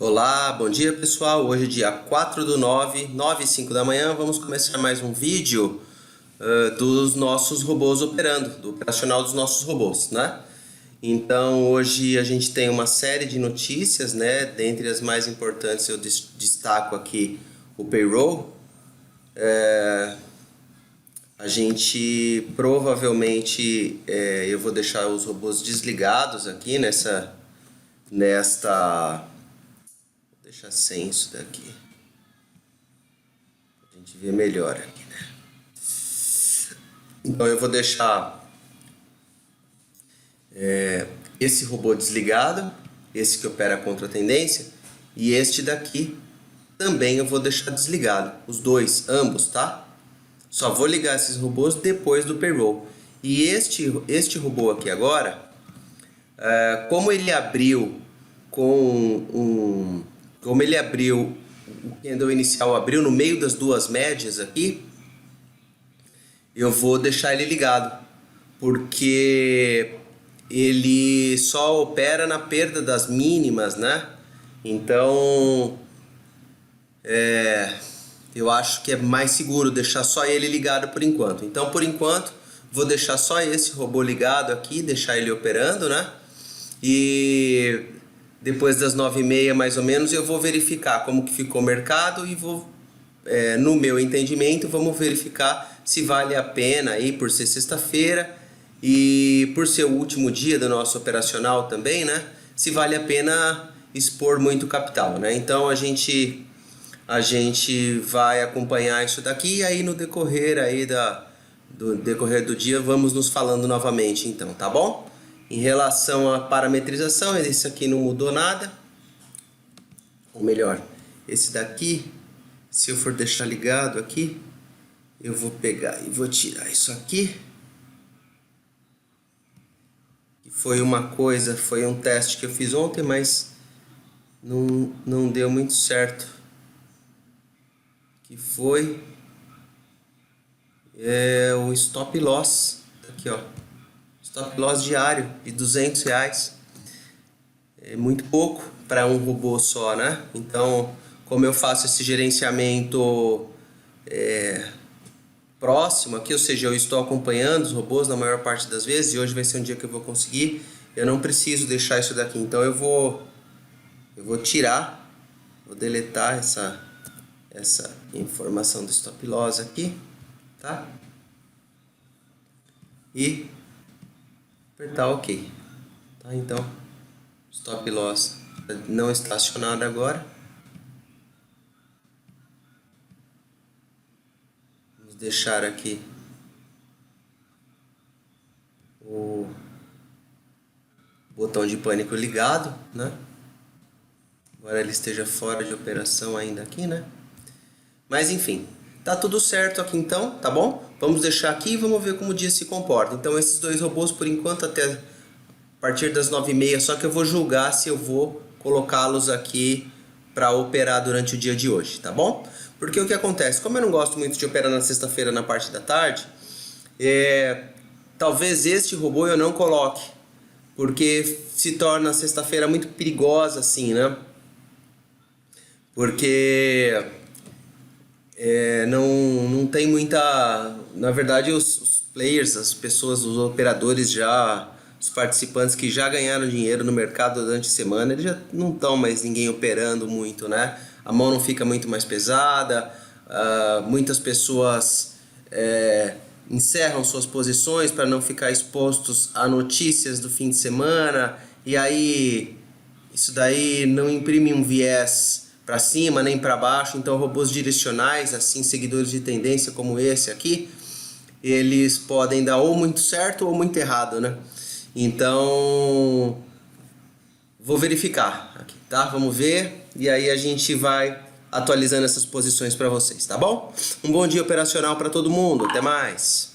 Olá, bom dia pessoal. Hoje é dia 4/9, 9h05 da manhã. Vamos começar mais um vídeo dos nossos robôs operando, do operacional dos nossos robôs, né? Então hoje a gente tem uma série de notícias, né? Dentre as mais importantes eu destaco aqui o payroll. A gente provavelmente, eu vou deixar os robôs desligados aqui nesta. Vou deixar sem isso daqui. A gente vê melhor aqui, né? Então eu vou deixar esse robô desligado, esse que opera contra a tendência, e este daqui também eu vou deixar desligado, os dois, ambos, tá? Só vou ligar esses robôs depois do payroll. E este robô aqui agora, como ele abriu como ele abriu, o candle inicial abriu no meio das duas médias aqui, eu vou deixar ele ligado, porque ele só opera na perda das mínimas, né? Então, eu acho que é mais seguro deixar só ele ligado por enquanto. Então, por enquanto, vou deixar só esse robô ligado aqui, deixar ele operando, né? E depois das 9h30 mais ou menos, eu vou verificar como que ficou o mercado e vou, no meu entendimento, vamos verificar se vale a pena aí por ser sexta-feira e por ser o último dia do nosso operacional também, né? Se vale a pena expor muito capital, né? Então a gente vai acompanhar isso daqui e aí no decorrer aí do decorrer do dia vamos nos falando novamente, então, tá bom? Em relação à parametrização, esse aqui não mudou nada. Ou melhor, esse daqui, se eu for deixar ligado aqui, eu vou pegar e vou tirar isso aqui. Que foi um teste que eu fiz ontem, mas não deu muito certo. Que foi o stop loss. Aqui, ó. Stop loss diário de R$ 200. É muito pouco para um robô só, né? Então, como eu faço esse gerenciamento próximo aqui, ou seja, eu estou acompanhando os robôs na maior parte das vezes, e hoje vai ser um dia que eu vou conseguir, eu não preciso deixar isso daqui. Então eu vou tirar, vou deletar essa informação do stop loss aqui, tá? E apertar OK. Tá? Então, stop loss não está acionado agora. Vamos deixar aqui o botão de pânico ligado, né? Agora ele esteja fora de operação ainda aqui, né? Mas enfim, tá tudo certo aqui então, tá bom? Vamos deixar aqui e vamos ver como o dia se comporta. Então esses dois robôs por enquanto até a partir das 9h30, só que eu vou julgar se eu vou colocá-los aqui para operar durante o dia de hoje, tá bom? Porque o que acontece, como eu não gosto muito de operar na sexta-feira na parte da tarde, talvez este robô eu não coloque, porque se torna a sexta-feira muito perigosa assim, né? Porque não tem muita. Na verdade, os players, as pessoas, os operadores já, os participantes que já ganharam dinheiro no mercado durante a semana, eles já não estão mais ninguém operando muito, né? A mão não fica muito mais pesada, muitas pessoas encerram suas posições para não ficar expostos a notícias do fim de semana, e aí isso daí não imprime um viés para cima nem para baixo. Então robôs direcionais, assim, seguidores de tendência como esse aqui, eles podem dar ou muito certo ou muito errado, né? Então vou verificar aqui, tá? Vamos ver e aí a gente vai atualizando essas posições para vocês, tá bom? Um bom dia operacional para todo mundo, até mais!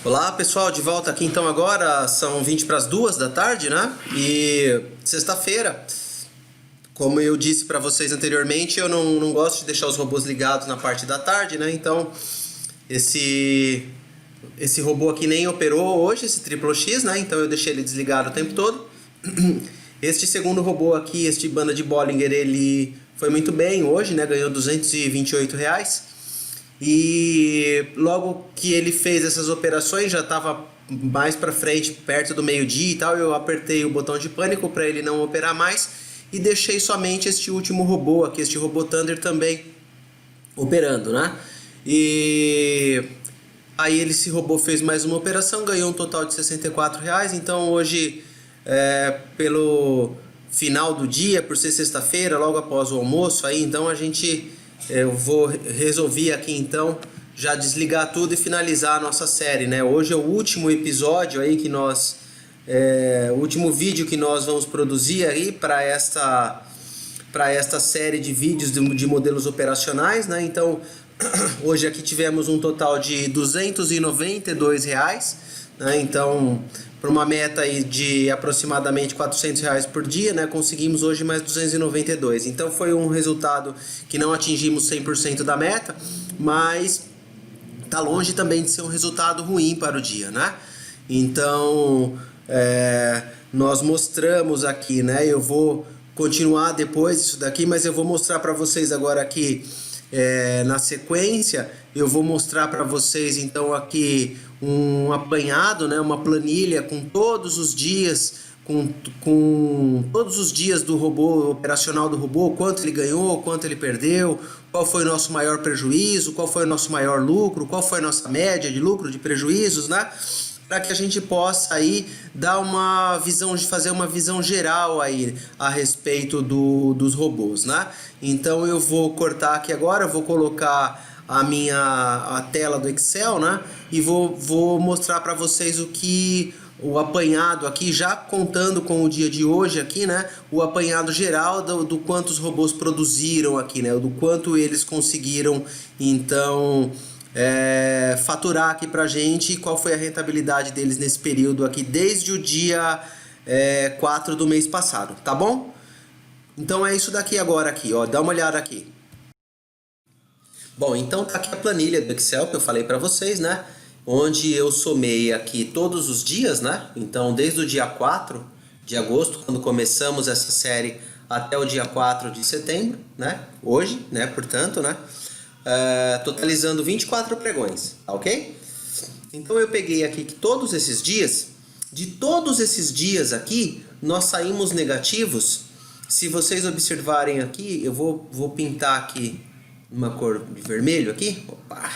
Olá pessoal, de volta aqui então agora, são 20 para as 2 da tarde, né? E sexta-feira, como eu disse para vocês anteriormente, eu não gosto de deixar os robôs ligados na parte da tarde, né? Então, esse robô aqui nem operou hoje, esse Triplo X, né? Então eu deixei ele desligado o tempo todo. Este segundo robô aqui, este banda de Bollinger, ele foi muito bem hoje, né? Ganhou R$228. E logo que ele fez essas operações, já estava mais para frente, perto do meio-dia e tal, eu apertei o botão de pânico para ele não operar mais e deixei somente este último robô aqui, este robô Thunder também operando, né? E aí esse robô fez mais uma operação, ganhou um total de R$64. Então hoje, pelo final do dia, por ser sexta-feira, logo após o almoço, aí então eu vou resolver aqui então já desligar tudo e finalizar a nossa série, né? Hoje é o último episódio aí que nós, o último vídeo que nós vamos produzir aí para esta série de vídeos de modelos operacionais, né? Então hoje aqui tivemos um total de R$292, né? Então, para uma meta aí de aproximadamente R$400 por dia, né? Conseguimos hoje mais 292. Então foi um resultado que não atingimos 100% da meta, mas tá longe também de ser um resultado ruim para o dia, né? Então, nós mostramos aqui, né? Eu vou continuar depois isso daqui, mas eu vou mostrar para vocês agora aqui, na sequência, eu vou mostrar para vocês então aqui um apanhado, né? Uma planilha com todos os dias, com todos os dias do robô, operacional do robô, quanto ele ganhou, quanto ele perdeu, qual foi o nosso maior prejuízo, qual foi o nosso maior lucro, qual foi a nossa média de lucro, de prejuízos, né? Para que a gente possa aí dar uma visão, fazer uma visão geral aí a respeito dos robôs, né? Então eu vou cortar aqui agora, vou colocar a tela do Excel, né? E vou mostrar para vocês o apanhado aqui, já contando com o dia de hoje aqui, né? O apanhado geral do quanto os robôs produziram aqui, né? Do quanto eles conseguiram, então, faturar aqui pra gente, e qual foi a rentabilidade deles nesse período aqui, desde o dia 4 do mês passado, tá bom? Então é isso daqui agora aqui, ó, dá uma olhada aqui. Bom, então tá aqui a planilha do Excel que eu falei para vocês, né? Onde eu somei aqui todos os dias, né? Então, desde o dia 4 de agosto, quando começamos essa série, até o dia 4 de setembro, né? Hoje, né? Portanto, né? Totalizando 24 pregões, tá ok? Então, eu peguei aqui que todos esses dias, de todos esses dias aqui, nós saímos negativos. Se vocês observarem aqui, eu vou pintar aqui uma cor de vermelho aqui. Opa!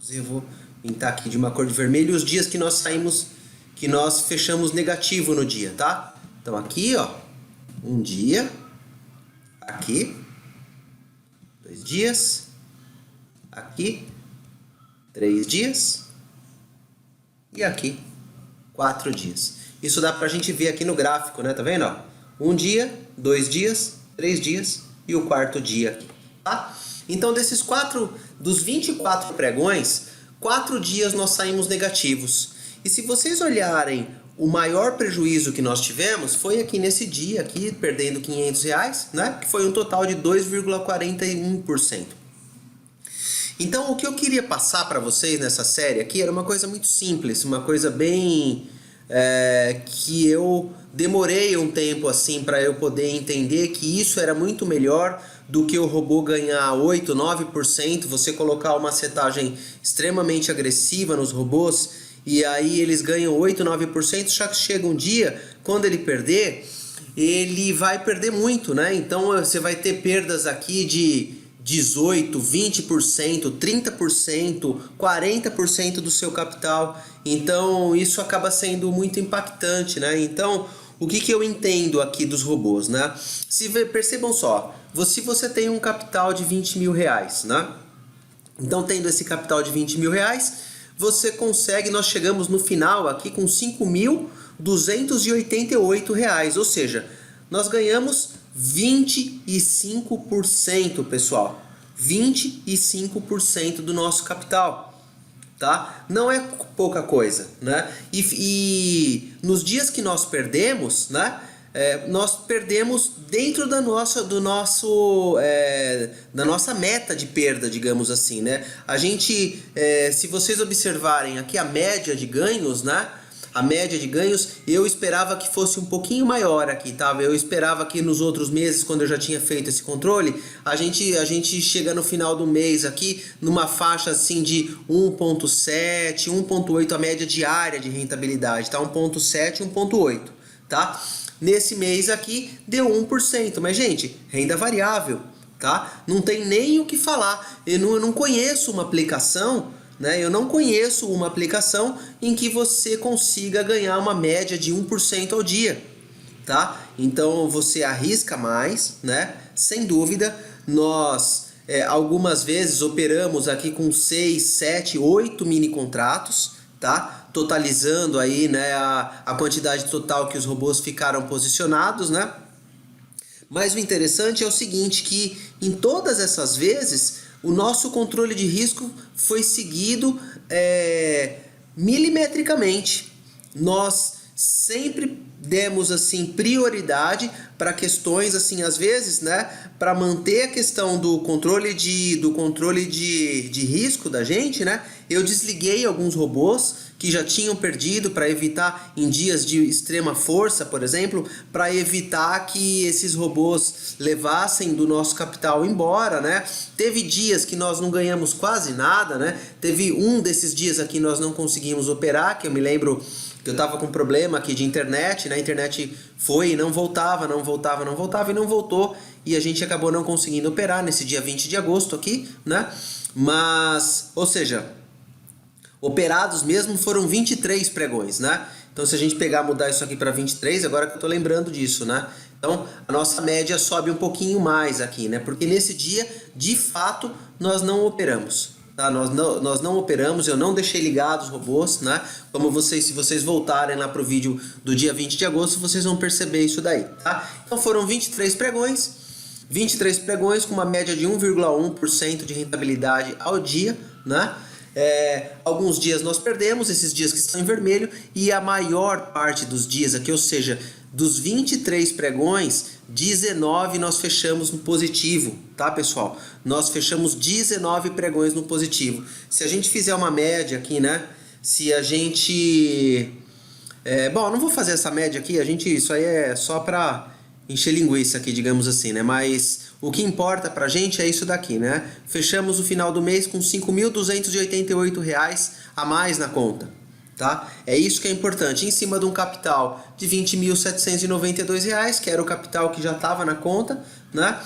Eu vou pintar aqui de uma cor de vermelho os dias que nós saímos, que nós fechamos negativo no dia, tá? Então aqui, ó, um dia, aqui, 2 dias, aqui, 3 dias e aqui, 4 dias. Isso dá pra gente ver aqui no gráfico, né? Tá vendo, ó? Um dia, 2 dias, 3 dias e o quarto dia aqui, tá? Então, dos 24 pregões, 4 dias nós saímos negativos. E se vocês olharem, o maior prejuízo que nós tivemos foi aqui nesse dia, aqui, perdendo R$500, né? Que foi um total de 2,41%. Então, o que eu queria passar para vocês nessa série aqui era uma coisa muito simples, uma coisa bem... que eu demorei um tempo assim para eu poder entender que isso era muito melhor do que o robô ganhar 8, 9%, você colocar uma setagem extremamente agressiva nos robôs e aí eles ganham 8, 9%, só que chega um dia, quando ele perder, ele vai perder muito, né? Então você vai ter perdas aqui de 18, 20%, 30%, 40% do seu capital. Então isso acaba sendo muito impactante, né? Então o que eu entendo aqui dos robôs, né? Percebam só, se você tem um capital de R$20.000, né? Então tendo esse capital de R$20.000, você consegue, nós chegamos no final aqui com R$5.288, ou seja, nós ganhamos 25%, pessoal. 25% do nosso capital. tá? Não é pouca coisa, né? E nos dias que nós perdemos, né? Nós perdemos dentro da nossa meta de perda, digamos assim, né? A gente, se vocês observarem aqui a média de ganhos, né? A média de ganhos, eu esperava que fosse um pouquinho maior aqui, tá? Eu esperava que nos outros meses, quando eu já tinha feito esse controle, a gente chega no final do mês aqui numa faixa assim de 1.7, 1.8 a média diária de rentabilidade, tá? 1.7, 1.8, tá? Nesse mês aqui deu 1%, mas gente, renda variável, tá? Não tem nem o que falar. Eu não conheço uma aplicação, né? Eu não conheço uma aplicação em que você consiga ganhar uma média de 1% ao dia, tá? Então você arrisca mais, né? Sem dúvida, nós algumas vezes operamos aqui com 6, 7, 8 mini contratos, tá? Totalizando aí, né, a quantidade total que os robôs ficaram posicionados, né? Mas o interessante é o seguinte, que em todas essas vezes o nosso controle de risco foi seguido milimetricamente. Nós sempre demos assim prioridade para questões assim, às vezes, né, para manter a questão do controle de risco da gente, né? Eu desliguei alguns robôs que já tinham perdido para evitar em dias de extrema força, por exemplo, para evitar que esses robôs levassem do nosso capital embora, né? Teve dias que nós não ganhamos quase nada, né? Teve um desses dias aqui nós não conseguimos operar, que eu me lembro que eu estava com um problema aqui de internet, né? A internet foi e não voltava e não voltou, e a gente acabou não conseguindo operar nesse dia 20 de agosto aqui, né? Mas, ou seja, operados mesmo foram 23 pregões, né? Então se a gente mudar isso aqui para 23, agora que eu tô lembrando disso, né? Então a nossa média sobe um pouquinho mais aqui, né? Porque nesse dia, de fato, nós não operamos. Tá? Nós não operamos, eu não deixei ligados os robôs, né? Se vocês voltarem lá pro vídeo do dia 20 de agosto, vocês vão perceber isso daí, tá? Então foram 23 pregões com uma média de 1,1% de rentabilidade ao dia, né? Alguns dias nós perdemos, esses dias que estão em vermelho, e a maior parte dos dias aqui, ou seja, dos 23 pregões, 19 nós fechamos no positivo, tá, pessoal? Nós fechamos 19 pregões no positivo. Se a gente fizer uma média aqui, né? Se a gente... bom, eu não vou fazer essa média aqui, isso aí é só para encher linguiça aqui, digamos assim, né? Mas o que importa pra gente é isso daqui, né? Fechamos o final do mês com R$ 5.288 a mais na conta, tá? É isso que é importante, em cima de um capital de R$ 20.792, que era o capital que já estava na conta, né?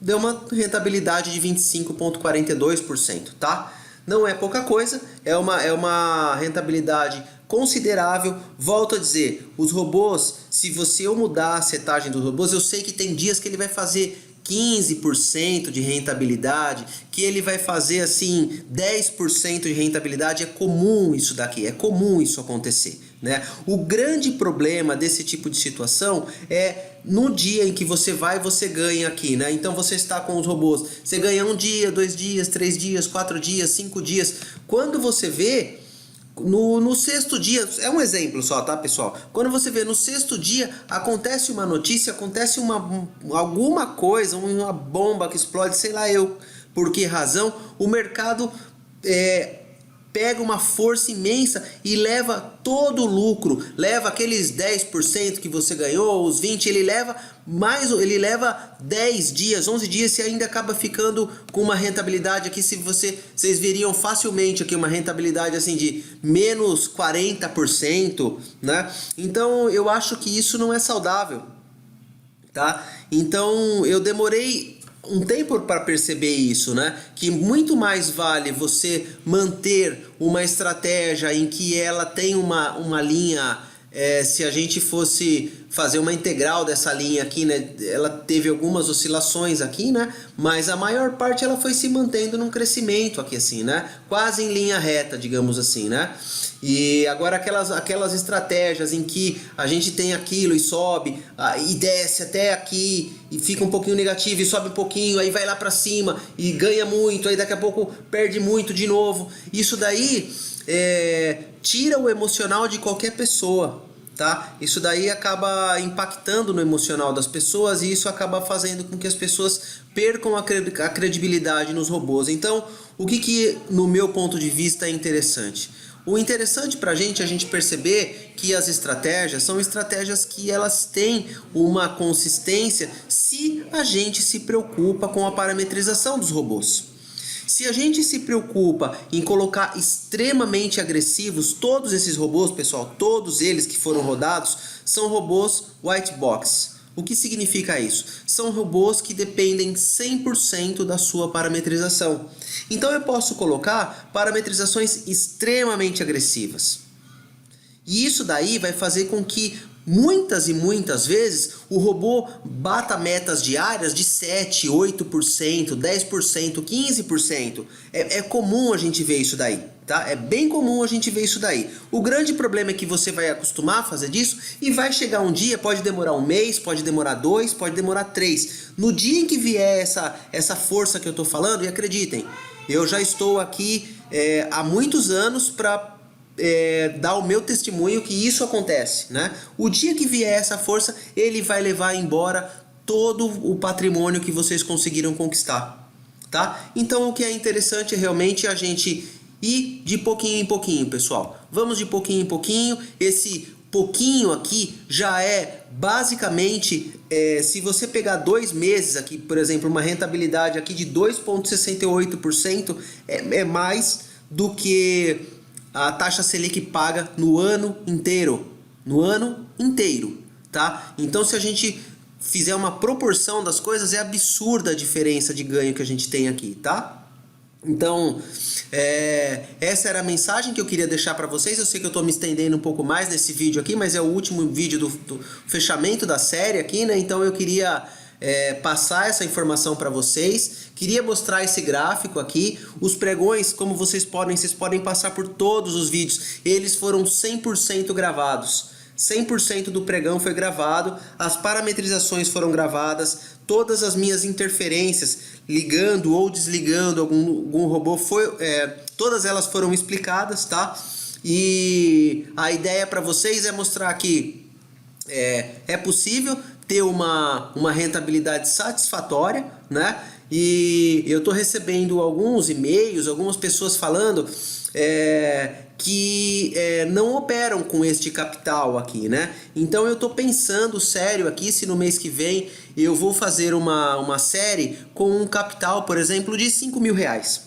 Deu uma rentabilidade de 25,42%, tá? Não é pouca coisa, é uma rentabilidade considerável. Volto a dizer, os robôs, se você mudar a setagem dos robôs, eu sei que tem dias que ele vai fazer 15% de rentabilidade, que ele vai fazer assim 10% de rentabilidade. É comum isso daqui, é comum isso acontecer, né? O grande problema desse tipo de situação é no dia em que você ganha aqui, né? Então você está com os robôs, você ganha 1 dia, 2 dias, 3 dias, 4 dias, 5 dias. Quando você vê no sexto dia, é um exemplo só, tá, pessoal? Quando você vê no sexto dia, acontece uma notícia, acontece alguma coisa, uma bomba que explode, sei lá eu por que razão, o mercado pega uma força imensa e leva todo o lucro, leva aqueles 10% que você ganhou, os 20%, ele leva 10 dias, 11 dias e ainda acaba ficando com uma rentabilidade aqui, vocês veriam facilmente aqui uma rentabilidade assim de menos 40%, né? Então eu acho que isso não é saudável, tá? Então eu demorei um tempo para perceber isso, né? Que muito mais vale você manter uma estratégia em que ela tem uma linha se a gente fosse fazer uma integral dessa linha aqui, né, ela teve algumas oscilações aqui, né, mas a maior parte ela foi se mantendo num crescimento aqui assim, né, quase em linha reta, digamos assim, né. E agora aquelas estratégias em que a gente tem aquilo e sobe e desce até aqui e fica um pouquinho negativo e sobe um pouquinho, aí vai lá para cima e ganha muito, aí daqui a pouco perde muito de novo. Isso daí tira o emocional de qualquer pessoa, tá? Isso daí acaba impactando no emocional das pessoas e isso acaba fazendo com que as pessoas percam a credibilidade nos robôs. Então, o que no meu ponto de vista é interessante? O interessante para a gente perceber que as estratégias são estratégias que elas têm uma consistência se a gente se preocupa com a parametrização dos robôs. Se a gente se preocupa em colocar extremamente agressivos, todos esses robôs, pessoal, todos eles que foram rodados, são robôs white box. O que significa isso? São robôs que dependem 100% da sua parametrização. Então eu posso colocar parametrizações extremamente agressivas. E isso daí vai fazer com que muitas e muitas vezes o robô bata metas diárias de 7%, 8%, 10%, 15%. É comum a gente ver isso daí, tá? É bem comum a gente ver isso daí. O grande problema é que você vai acostumar a fazer disso e vai chegar um dia, pode demorar um mês, pode demorar 2, pode demorar 3. No dia em que vier essa força que eu tô falando, e acreditem, eu já estou aqui há muitos anos para dar o meu testemunho que isso acontece, né? O dia que vier essa força, ele vai levar embora todo o patrimônio que vocês conseguiram conquistar, tá? Então o que é interessante é realmente a gente ir de pouquinho em pouquinho, pessoal. Vamos de pouquinho em pouquinho. Esse pouquinho aqui já é basicamente, se você pegar 2 meses aqui, por exemplo, uma rentabilidade aqui de 2,68%, é mais do que a taxa Selic paga no ano inteiro. No ano inteiro, tá? Então, se a gente fizer uma proporção das coisas, é absurda a diferença de ganho que a gente tem aqui, tá? Então, essa era a mensagem que eu queria deixar para vocês. Eu sei que eu estou me estendendo um pouco mais nesse vídeo aqui, mas é o último vídeo do fechamento da série aqui, né? Então eu queria passar essa informação para vocês. Queria mostrar esse gráfico aqui. Os pregões, como vocês podem passar por todos os vídeos. Eles foram 100% gravados. 100% do pregão foi gravado, as parametrizações foram gravadas, todas as minhas interferências, ligando ou desligando algum robô, todas elas foram explicadas, tá? E a ideia para vocês é mostrar que é possível ter uma rentabilidade satisfatória, né? E eu estou recebendo alguns e-mails, algumas pessoas falando que não operam com este capital aqui, né? Então eu estou pensando sério aqui se no mês que vem eu vou fazer uma série com um capital, por exemplo, de R$5.000.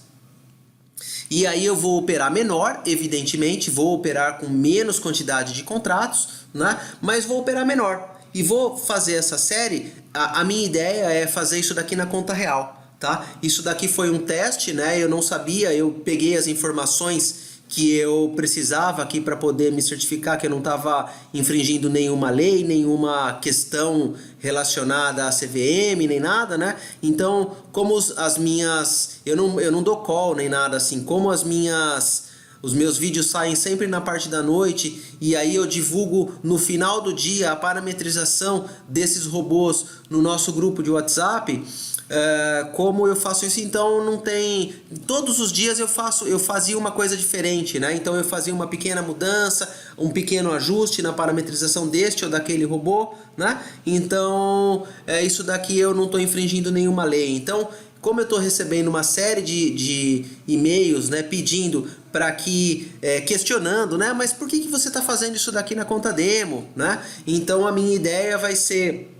E aí eu vou operar menor, evidentemente, vou operar com menos quantidade de contratos, né? Mas vou operar menor. E vou fazer essa série, a minha ideia é fazer isso daqui na conta real, tá? Isso daqui foi um teste, né? Eu não sabia, eu peguei as informações que eu precisava aqui para poder me certificar que eu não estava infringindo nenhuma lei, nenhuma questão relacionada à CVM, nem nada, né? Então, como as minhas... Eu não dou call nem nada assim, como os meus vídeos saem sempre na parte da noite e aí eu divulgo no final do dia a parametrização desses robôs no nosso grupo de WhatsApp. Como eu faço isso, então não tem... Todos os dias eu fazia uma coisa diferente, né? Então eu fazia uma pequena mudança, um pequeno ajuste na parametrização deste ou daquele robô, né? Então isso daqui eu não estou infringindo nenhuma lei. Então, como eu estou recebendo uma série de e-mails, né, pedindo para que, questionando, né, mas por que você está fazendo isso daqui na conta demo, né? Então a minha ideia vai ser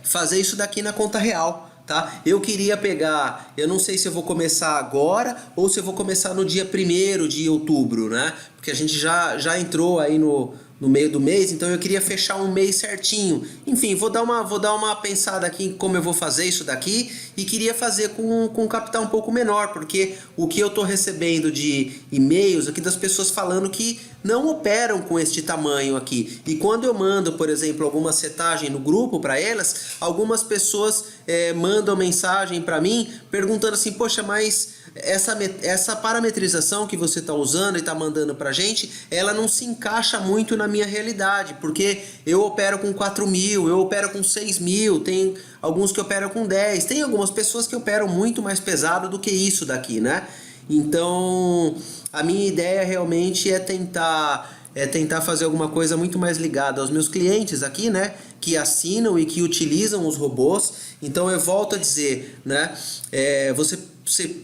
fazer isso daqui na conta real, tá? Eu queria pegar, eu não sei se eu vou começar agora ou se eu vou começar no dia 1º de outubro, né? Porque a gente já entrou aí no meio do mês, então eu queria fechar um mês certinho. Enfim, vou dar uma pensada aqui em como eu vou fazer isso daqui e queria fazer com um capital um pouco menor, porque o que eu tô recebendo de e-mails aqui das pessoas falando que não operam com este tamanho aqui. E quando eu mando, por exemplo, alguma setagem no grupo para elas, algumas pessoas mandam mensagem para mim perguntando assim, poxa, mas essa parametrização que você está usando e está mandando para a gente, ela não se encaixa muito na minha realidade, porque eu opero com 4.000, eu opero com 6.000, tem alguns que operam com 10, tem algumas pessoas que operam muito mais pesado do que isso daqui, né? Então, a minha ideia realmente é tentar fazer alguma coisa muito mais ligada aos meus clientes aqui, né? Que assinam e que utilizam os robôs. Então eu volto a dizer, né?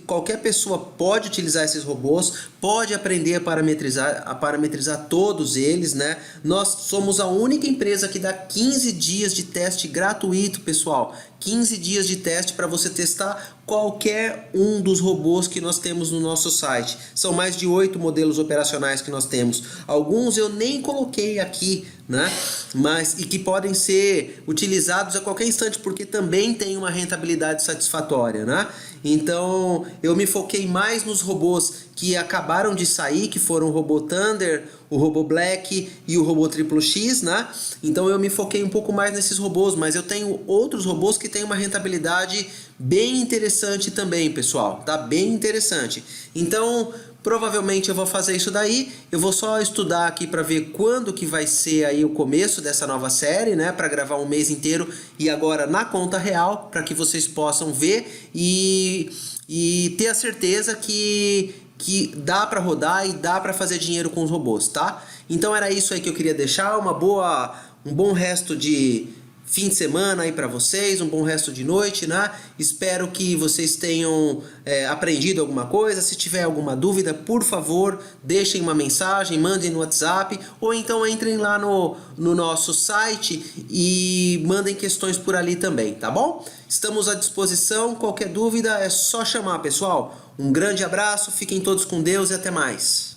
Qualquer pessoa pode utilizar esses robôs, pode aprender a parametrizar todos eles, né? Nós somos a única empresa que dá 15 dias de teste gratuito, pessoal. 15 dias de teste para você testar qualquer um dos robôs que nós temos no nosso site. São mais de 8 modelos operacionais que nós temos. Alguns eu nem coloquei aqui, né? E que podem ser utilizados a qualquer instante, porque também tem uma rentabilidade satisfatória, né? Então eu me foquei mais nos robôs que acabaram de sair, que foram o robô Thunder, o robô Black e o robô Triple X, né? Então eu me foquei um pouco mais nesses robôs, mas eu tenho outros robôs que têm uma rentabilidade bem interessante também, pessoal, tá? Bem interessante. Então, provavelmente eu vou fazer isso daí, eu vou só estudar aqui para ver quando que vai ser aí o começo dessa nova série, né, para gravar um mês inteiro e agora na conta real, para que vocês possam ver e ter a certeza que dá para rodar e dá para fazer dinheiro com os robôs, tá? Então era isso aí que eu queria deixar, um bom resto de fim de semana aí para vocês, um bom resto de noite, né? Espero que vocês tenham aprendido alguma coisa. Se tiver alguma dúvida, por favor, deixem uma mensagem, mandem no WhatsApp ou então entrem lá no nosso site e mandem questões por ali também, tá bom? Estamos à disposição, qualquer dúvida é só chamar, pessoal. Um grande abraço, fiquem todos com Deus e até mais.